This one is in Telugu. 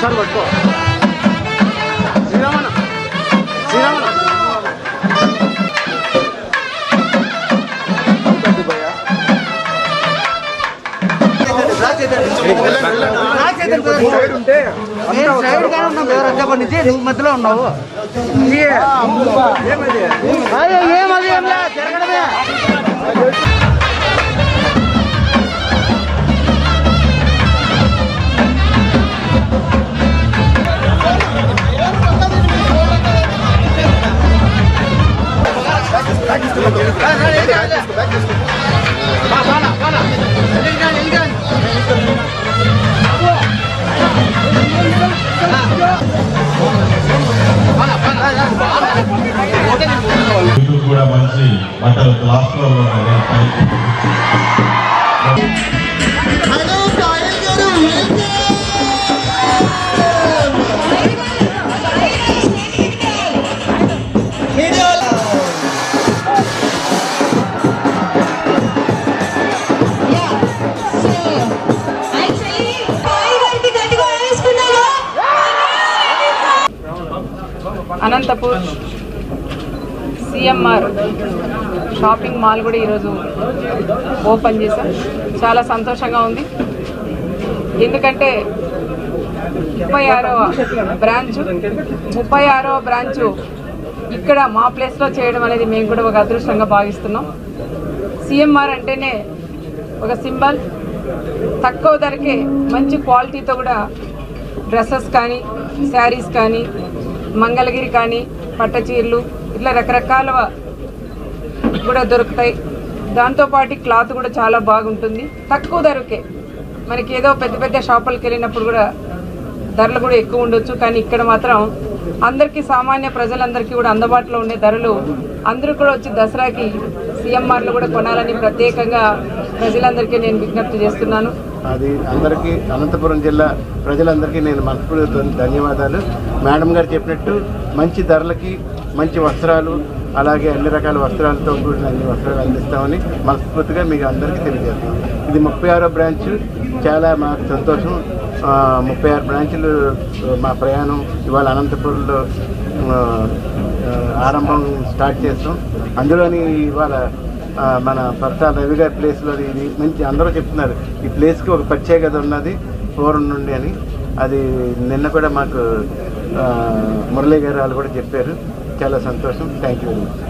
ఒకసారి పట్టుకో శ్రీరామణ శ్రీరామణ మధ్యలో ఉన్నావు ఏమది జరగడమే కూడా మంచి బట్టలు లాస్ట్ లో అనంతపూర్ సిఎంఆర్ షాపింగ్ మాల్ కూడా ఈరోజు ఓపెన్ చేశాం. చాలా సంతోషంగా ఉంది. ఎందుకంటే 36వ బ్రాంచు ఇక్కడ మా ప్లేస్లో చేయడం అనేది మేము కూడా ఒక అదృష్టంగా భావిస్తున్నాం. సిఎంఆర్ అంటేనే ఒక సింబల్. తక్కువ ధరకే మంచి క్వాలిటీతో కూడా డ్రెస్సెస్ కానీ శారీస్ కానీ మంగళగిరి కానీ పట్టచీరలు ఇట్లా రకరకాల కూడా దొరుకుతాయి. దాంతోపాటు క్లాత్ కూడా చాలా బాగుంటుంది తక్కువ ధరకే. మనకి ఏదో పెద్ద పెద్ద షాపులకు వెళ్ళినప్పుడు కూడా ధరలు కూడా ఎక్కువ ఉండొచ్చు, కానీ ఇక్కడ మాత్రం అందరికీ సామాన్య ప్రజలందరికీ కూడా అందుబాటులో ఉండే ధరలు. అందరూ కూడా వచ్చి దసరాకి సిఎంఆర్లో కూడా కొనాలని ప్రత్యేకంగా ప్రజలందరికీ నేను విజ్ఞప్తి చేస్తున్నాను. అది అందరికీ అనంతపురం జిల్లా ప్రజలందరికీ నేను మనస్ఫూర్తిగా ధన్యవాదాలు. మేడం గారు చెప్పినట్టు మంచి ధరలకి మంచి వస్త్రాలు, అలాగే అన్ని రకాల వస్త్రాలతో కూడిన అన్ని వస్త్రాలు అందిస్తామని మనస్ఫూర్తిగా మీకు అందరికీ తెలియజేస్తాం. ఇది 36వ బ్రాంచ్. చాలా మాకు సంతోషం. 36 బ్రాంచులు మా ప్రయాణం ఇవాళ అనంతపురంలో ఆరంభం స్టార్ట్ చేస్తాం. అందులోని ఇవాళ మన పర్తాల రవి గారి ప్లేస్లో ఇది మంచి అందరూ చెప్తున్నారు ఈ ప్లేస్కి ఒక ప్రత్యేకత ఉన్నది పూర్వం నుండి అని. అది నిన్న కూడా మాకు మురళీ గారు వాళ్ళు కూడా చెప్పారు. చాలా సంతోషం. Thank you very much.